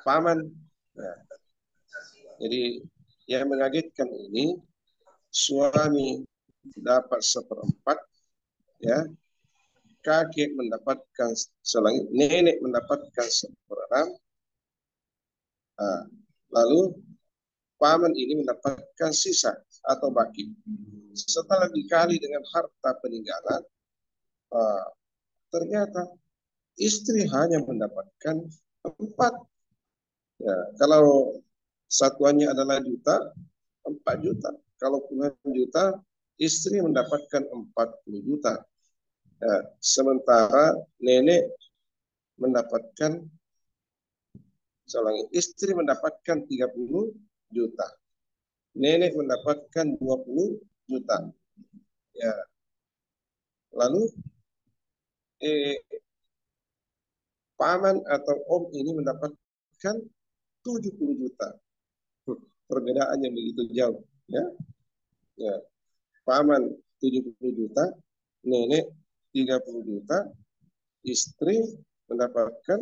paman. Nah, jadi yang mengagetkan ini, suami dapat seperempat, ya, kakek mendapatkan selangit, nenek mendapatkan seperenam, nah, lalu paman ini mendapatkan sisa atau baki. Setelah dikali dengan harta peninggalan, ternyata istri hanya mendapatkan 4. Ya, kalau satuannya adalah juta, 4 juta. Kalau puluhan juta, istri mendapatkan 40 juta. Ya, sementara nenek mendapatkan, istri mendapatkan 30 juta. Nenek mendapatkan 20 juta. Ya. Lalu paman atau om ini mendapatkan 70 juta. Perbedaan yang begitu jauh, ya. Ya. Paman 70 juta, nenek 30 juta, istri mendapatkan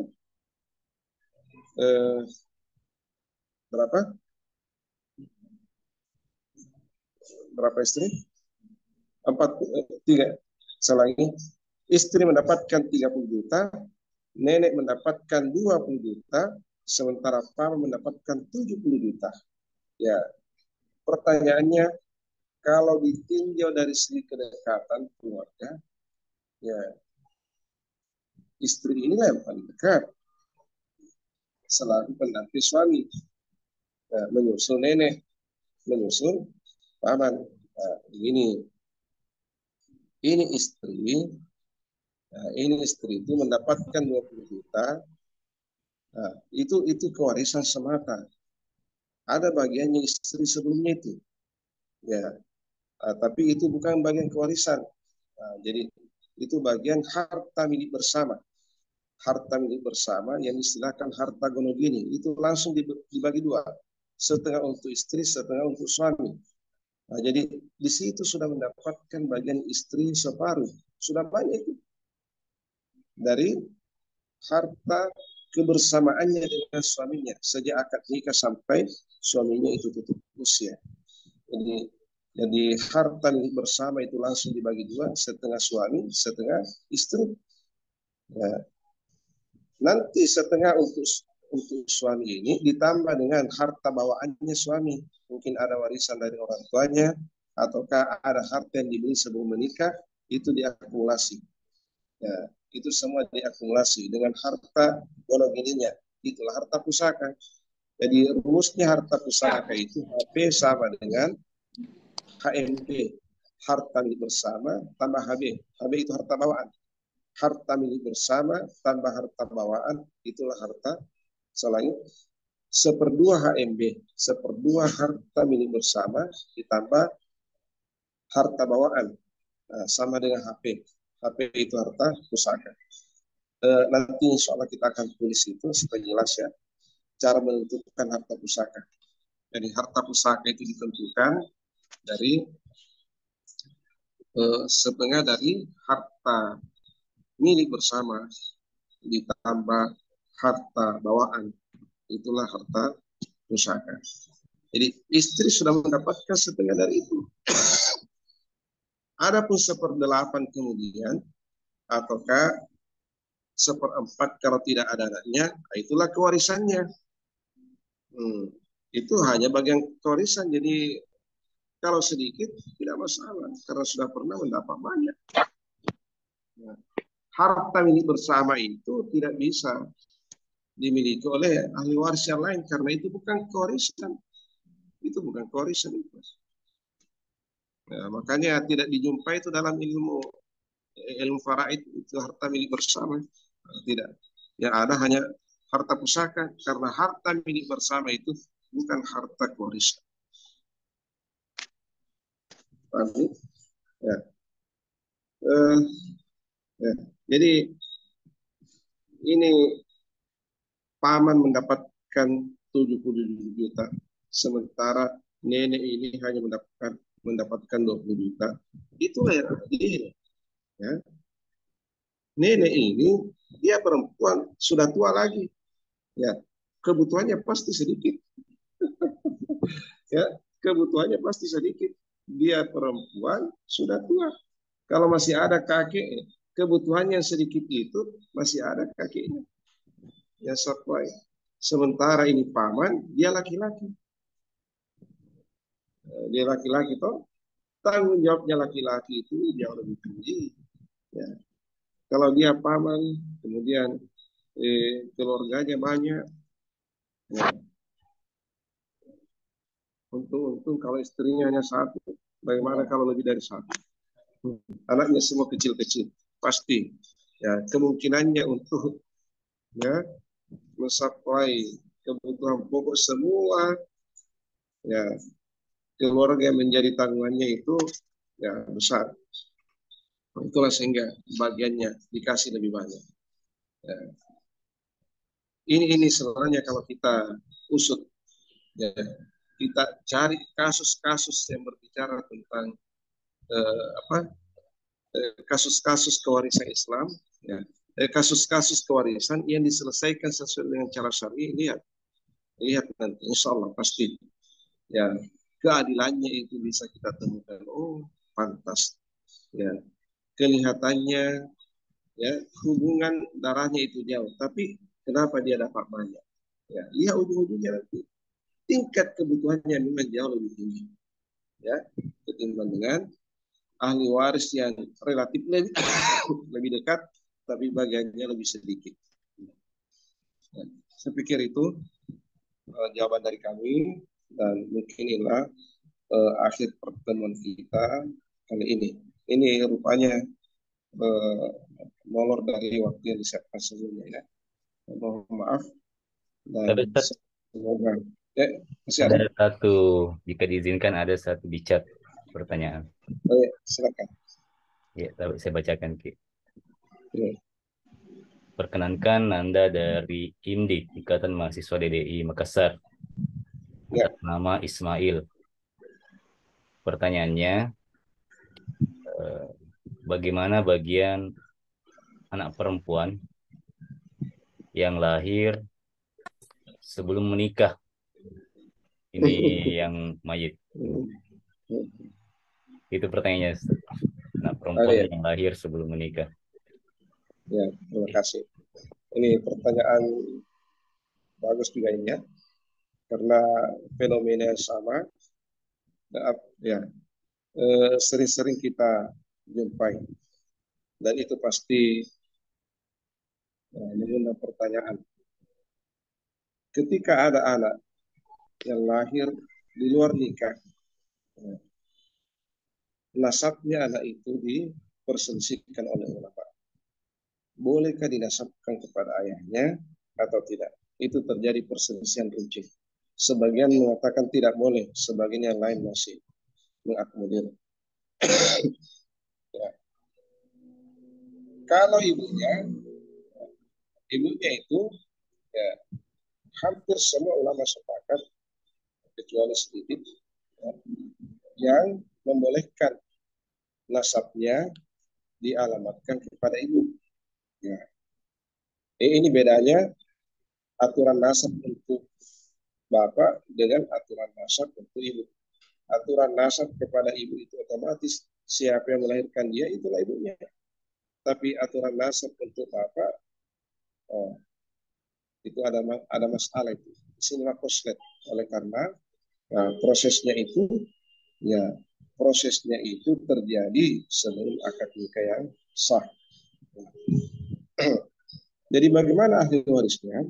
berapa? Berapa istri? 3. Selagi istri mendapatkan 30 juta, nenek mendapatkan 20 juta, sementara paman mendapatkan 70 juta. Ya, pertanyaannya, kalau ditinjau dari segi kedekatan keluarga, ya, istri inilah yang paling dekat selalu pendamping suami, ya, menyusul nenek, menyusul paman. Nah, ini istri, nah, ini istri itu mendapatkan 20 juta. Nah, itu kewarisan semata. Ada bagiannya istri sebelumnya itu, ya. Tapi itu bukan bagian kewarisan. Nah, jadi itu bagian harta milik bersama. Harta milik bersama yang istilahkan harta gonogini, itu langsung dibagi 2. Setengah untuk istri, setengah untuk suami. Nah, jadi di situ sudah mendapatkan bagian istri separuh. Sudah banyak itu. Dari harta kebersamaannya dengan suaminya sejak akad nikah sampai suaminya itu tutup usia. Jadi Jadi harta milik bersama itu langsung dibagi dua, setengah suami, setengah istri. Nah, nanti setengah untuk suami ini ditambah dengan harta bawaannya suami. Mungkin ada warisan dari orang tuanya, ataukah ada harta yang dibeli sebelum menikah, itu diakumulasi. Ya, itu semua diakumulasi dengan harta monogininya. Itulah harta pusaka. Jadi rumusnya harta pusaka itu HP sama dengan HMP, harta milik bersama tambah HB. HB itu harta bawaan. Harta milik bersama tambah harta bawaan, itulah harta selain seperdua HMB, seperdua harta milik bersama ditambah harta bawaan. Nah, sama dengan HP. HP itu harta pusaka. Nanti insya Allah kita akan tulis itu supaya jelas ya, cara menentukan harta pusaka. Jadi harta pusaka itu ditentukan dari setengah dari harta milik bersama ditambah harta bawaan, itulah harta pusaka. Jadi istri sudah mendapatkan setengah dari itu. Adapun seperdelapan kemudian ataukah seperempat kalau tidak ada anaknya, itulah kewarisannya. Itu hanya bagian kewarisan. Jadi kalau sedikit tidak masalah karena sudah pernah mendapat banyak. Nah, harta milik bersama itu tidak bisa dimiliki oleh ahli waris yang lain karena itu bukan kewarisan. Itu bukan kewarisan itu. Nah, makanya tidak dijumpai itu dalam ilmu faraid itu harta milik bersama. Tidak. Yang ada hanya harta pusaka karena harta milik bersama itu bukan harta kewarisan. Paham? Ya. Ya. Jadi ini paman mendapatkan 77 juta, sementara nenek ini hanya mendapatkan 20 juta. Itulah yang adil. Ya. Nenek ini dia perempuan sudah tua lagi, ya kebutuhannya pasti sedikit. Ya, kebutuhannya pasti sedikit. Dia perempuan sudah tua. Kalau masih ada kakek, kebutuhannya sedikit itu masih ada kakeknya. Ya supply. Sementara ini paman, dia laki-laki. Dia laki-laki toh, tanggung jawabnya laki-laki itu jauh lebih tinggi. Ya. Kalau dia paman, kemudian keluarganya banyak. Ya. Untung kalau istrinya hanya satu. Bagaimana kalau lebih dari satu? Anaknya semua kecil-kecil. Pasti. Ya, kemungkinannya untuk ya mensuplai kebutuhan pokok semua ya keluarga yang menjadi tanggungannya itu ya besar. Itulah sehingga bagiannya dikasih lebih banyak. Ya. Ini sebenarnya kalau kita usut, ya, kita cari kasus-kasus yang berbicara tentang kasus-kasus kewarisan Islam, ya, kasus-kasus kewarisan yang diselesaikan sesuai dengan cara syar'i. Lihat nanti, insya Allah pasti, ya keadilannya itu bisa kita temukan. Oh, pantas, ya kelihatannya ya hubungan darahnya itu jauh, tapi kenapa dia dapat banyak? Ya, lihat ujung-ujungnya nanti tingkat kebutuhannya memang jauh lebih tinggi, ya ketimbang dengan ahli waris yang relatif lebih dekat, tapi bagiannya lebih sedikit. Ya, saya pikir itu jawaban dari kami dan mungkin inilah akhir pertemuan kita kali ini. Ini rupanya molor dari waktu yang disiapkan sebelumnya ya. Mohon maaf dan semoga masih ada satu, jika diizinkan ada satu di chat pertanyaan. Ya, silakan. Ya, saya bacakan Ki. Ya. Perkenankan Anda dari IMDI, Ikatan Mahasiswa DDI Makassar. Ya. Nama Ismail. Pertanyaannya, bagaimana bagian anak perempuan yang lahir sebelum menikah? Ini yang mayit. Itu pertanyaannya, Ustaz. Nah, Oh, perempuan iya. yang lahir sebelum menikah. Ya, terima kasih. Ini pertanyaan bagus juga ini ya, karena fenomena yang sama, ya, sering-sering kita jumpai, dan itu pasti mengundang pertanyaan. Ketika ada anak yang lahir di luar nikah, nasabnya anak itu diperselisihkan oleh ulama. Bolehkah dinasabkan kepada ayahnya atau tidak? Itu terjadi perselisihan runcing. Sebagian mengatakan tidak boleh, sebagian yang lain masih mengakomodir. Ya. Kalau ibunya itu ya, hampir semua ulama sepakat kecuali sedikit ya, yang membolehkan nasabnya dialamatkan kepada ibu. Ya. Ini bedanya aturan nasab untuk bapak dengan aturan nasab untuk ibu. Aturan nasab kepada ibu itu otomatis siapa yang melahirkan dia itulah ibunya. Tapi aturan nasab untuk bapak, oh, itu ada masalah itu. Sinilah koslet. Oleh karena prosesnya itu terjadi sebelum akad nikah yang sah. Jadi bagaimana ahli warisnya?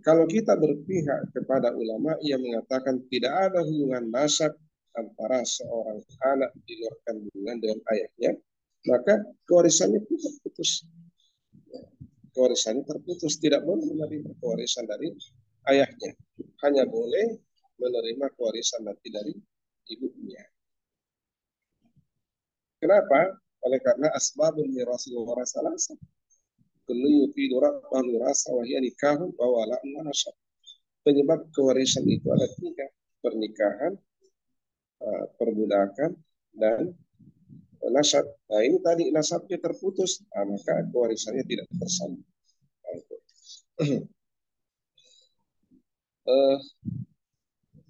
Kalau kita berpihak kepada ulama yang mengatakan tidak ada hubungan nasab antara seorang anak di luar kandungan dengan ayahnya, maka kewarisannya terputus. Kewarisannya terputus, tidak boleh menerima kewarisan dari ayahnya, hanya boleh menerima kewarisan nanti dari ibunya. Kenapa? Oleh karena asbabul mirasil warasa lasa. Kullu yufidu rabbah mirasa wa hiya nikahun wa wala'un nasab. Penyebab kewarisan itu ada tiga: pernikahan, perbudakan, dan nasab. Nah, ini tadi nasabnya terputus, maka kewarisannya tidak tersambung.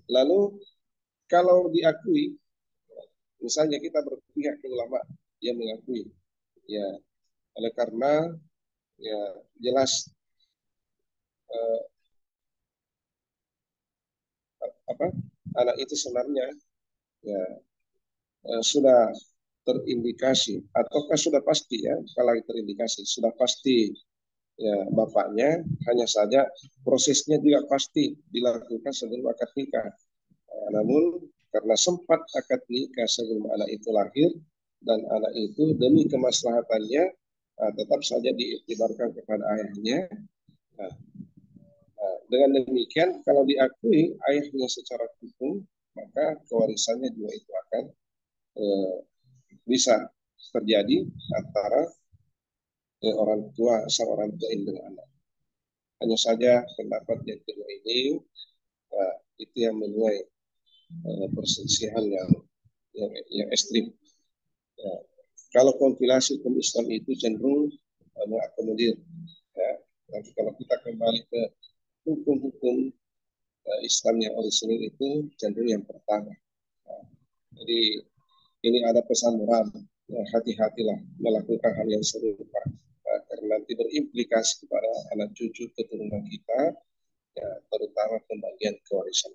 Lalu kalau diakui, misalnya kita berpihak ke ulama yang mengakui, ya oleh karena ya jelas anak itu sebenarnya ya sudah terindikasi ataukah sudah pasti ya, kalau terindikasi sudah pasti ya bapaknya, hanya saja prosesnya juga pasti dilakukan sebelum akad nikah. Namun karena sempat akad nikah sebelum anak itu lahir dan anak itu demi kemaslahatannya tetap saja diiktibarkan kepada ayahnya. Dengan demikian kalau diakui ayahnya secara hukum, maka kewarisannya juga itu akan bisa terjadi antara sang orang tua ini dengan anak. Hanya saja pendapat yang kedua ini itu yang menuai perselisihan yang ekstrim. Ya. Kalau kompilasi hukum Islam itu cenderung mengakomodir. Ya. Nanti kalau kita kembali ke hukum-hukum Islam yang orisinil itu cenderung yang pertama. Nah, jadi ini ada pesan moral, ya, hati-hatilah melakukan hal yang serupa karena nanti berimplikasi kepada anak cucu keturunan kita, ya, terutama pembagian kewarisan.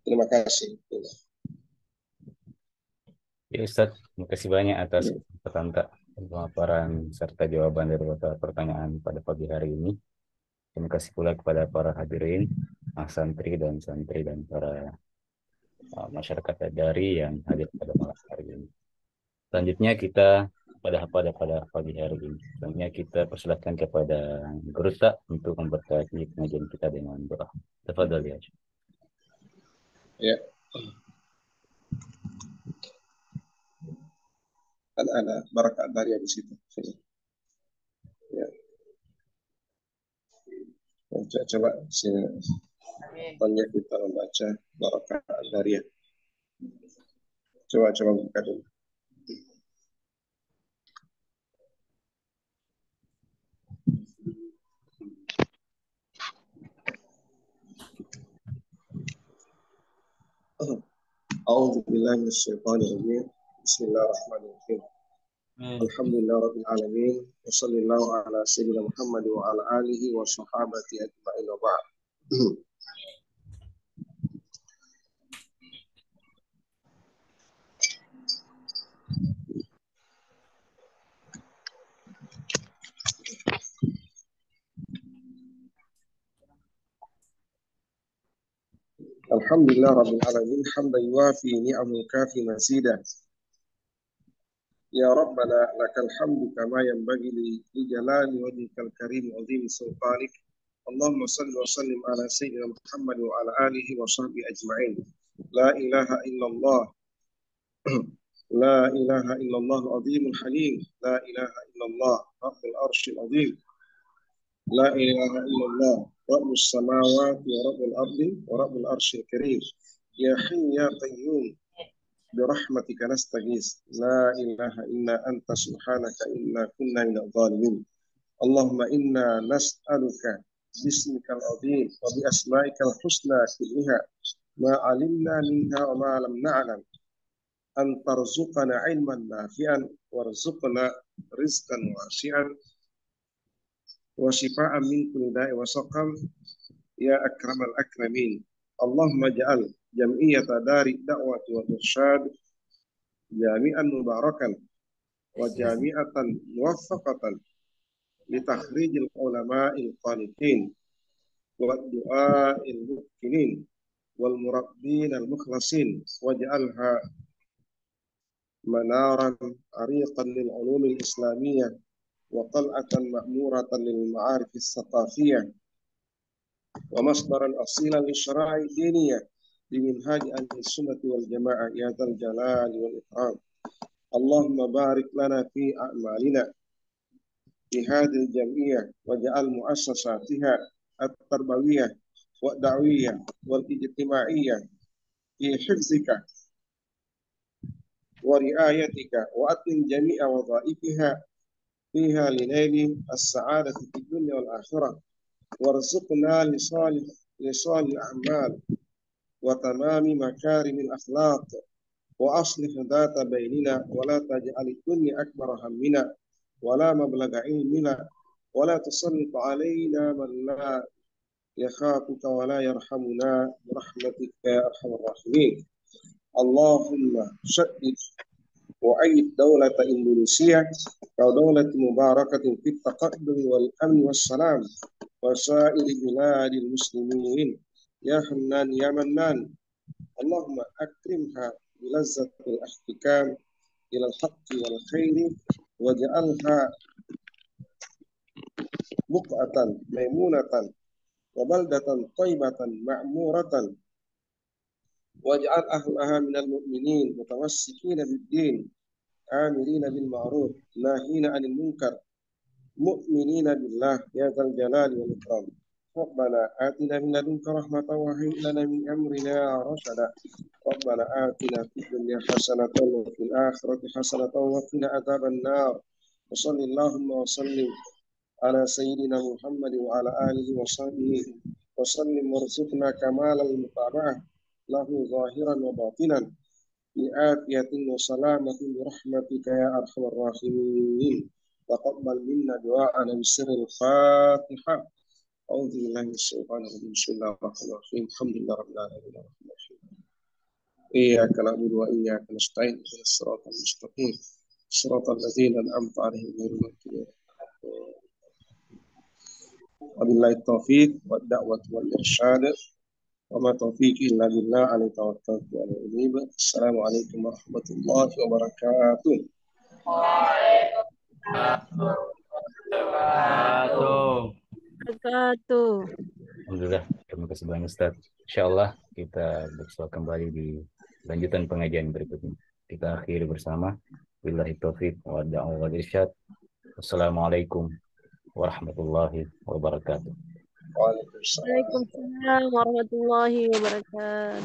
Terima kasih. Ya Ustaz, terima kasih banyak atas kesempatan pemaparan serta jawaban dari beberapa pertanyaan pada pagi hari ini. Terima kasih pula kepada para hadirin, santri dan para masyarakat dari yang hadir pada malam hari ini. Selanjutnya kita pada pagi hari ini. Selanjutnya kita persilakan kepada Guru Tak untuk memberkati pengajian kita dengan doa. Tafadhal ya. Ya. Ada barakat dari di situ. Ya. Coba tanya kita membaca barakat dari. Coba buka dulu. A'udzu billahi minasyaitonir rajim. Bismillahirrahmanirrahim. Alhamdulillah rabbil alamin. Wassallallahu ala sayyidina Muhammad wa ala alihi wa sahabati ajma'in wa ba'd. Alhamdulillah rabbil alamin. Hamdan yuafi ni'amul kafi masida. Ya Rabbana lakal hamdu kama yanbaghi li jalali wajhikal karim wa azimi sultanik. Allahumma salli wa sallim ala sayyidina Muhammad wa ala alihi wa sahbihi ajma'in. La ilaha illallah. La ilaha illallah al-azimul halim. La ilaha illallah rabbul arshil azim. La ilaha illallah rabbus samawati wa rabbul ardi wa rabbul arshil karim. Ya hayy ya qayyum برحمتك نستغيث لا إله إلا أنت سبحانك إنا كنا من الظالمين اللهم إنا نسألك باسمك العظيم وبأسمائك الحسنى كلها ما علمنا منها وما لم نعلم أن ترزقنا علما نافعا وارزقنا رزقا واسعا وشفاء من كل داء وسقم يا أكرم الأكرمين اللهم اجعل جمعية دار الدعوة والإرشاد جامعا مباركا وجامعة موفقة لتخريج العلماء القانتين والدعاء الممكنين والمربين المخلصين واجعلها منارا عريقا للعلوم الإسلامية وقلعة مأمورة للمعارف الثقافية ومصدرا أصيلا للشرائع الدينية بمنهاج أهل السنة والجماعة يا ذا الجلال والإكرام اللهم بارك لنا في أعمالنا في هذه الجمعية واجعل مؤسساتها التربوية والدعوية والاجتماعية في حفظك ورعايتك وأتم جميع وظائفها فيها لنيل السعادة في الدنيا والآخرة وارزقنا لصالح الأعمال وتمام مكارم الأخلاق وأصلح ذات بيننا ولا تجعل الدنيا أكبر همنا ولا مبلغ علمنا ولا تسلط علينا من لا يخافك ولا يرحمنا برحمتك يا أرحم الراحمين اللهم شدد وأيد دولة إندونيسيا كدولة مباركة في التقدم والأمن والسلام وسائر بلاد المسلمين يا حنان يا منان اللهم أكرمها بلذة الاحتكام إلى الحق والخير واجعلها بقعة ميمونة وبلدة طيبة معمورة واجعل أهلها من المؤمنين متمسكين بالدين آمرين بالمعروف ناهين عن المنكر مؤمنين بالله يا ذا الجلال والإكرام ربنا آتنا من لدنك رحمة وهيئ لنا من أمرنا رشدا ربنا آتنا في الدنيا حسنة وفي الآخرة حسنة وقنا عذاب النار وصل اللهم وسلم على سيدنا محمد وعلى آله وصحبه وسلم وارزقنا كمال المتابعة له ظاهرا وباطنا بعافية وسلامة برحمتك يا أرحم الراحمين تقبل منا دعاءنا بسر الفاتحة أعوذ بالله من الشيطان الرجيم بسم الله الرحمن الرحيم الحمد لله رب العالمين الرحمن الرحيم إياك نعبد وإياك نستعين اهدنا الصراط المستقيم صراط الذين أنعمت عليهم غير المغضوب وبالله التوفيق والدعوة والإرشاد وما توفيقي إلا بالله عليه توكلت وعليه أنيب السلام عليكم ورحمة الله وبركاته. Alhamdulillah, terima kasih banyak Ustaz. Insyaallah kita bersua kembali di lanjutan pengajian berikutnya. Kita akhiri bersama. Billahi taufiq wa da'wa wal irsyad. Wassalamualaikum warahmatullahi wabarakatuh. Waalaikumsalam Waalaikumsalam warahmatullahi wabarakatuh.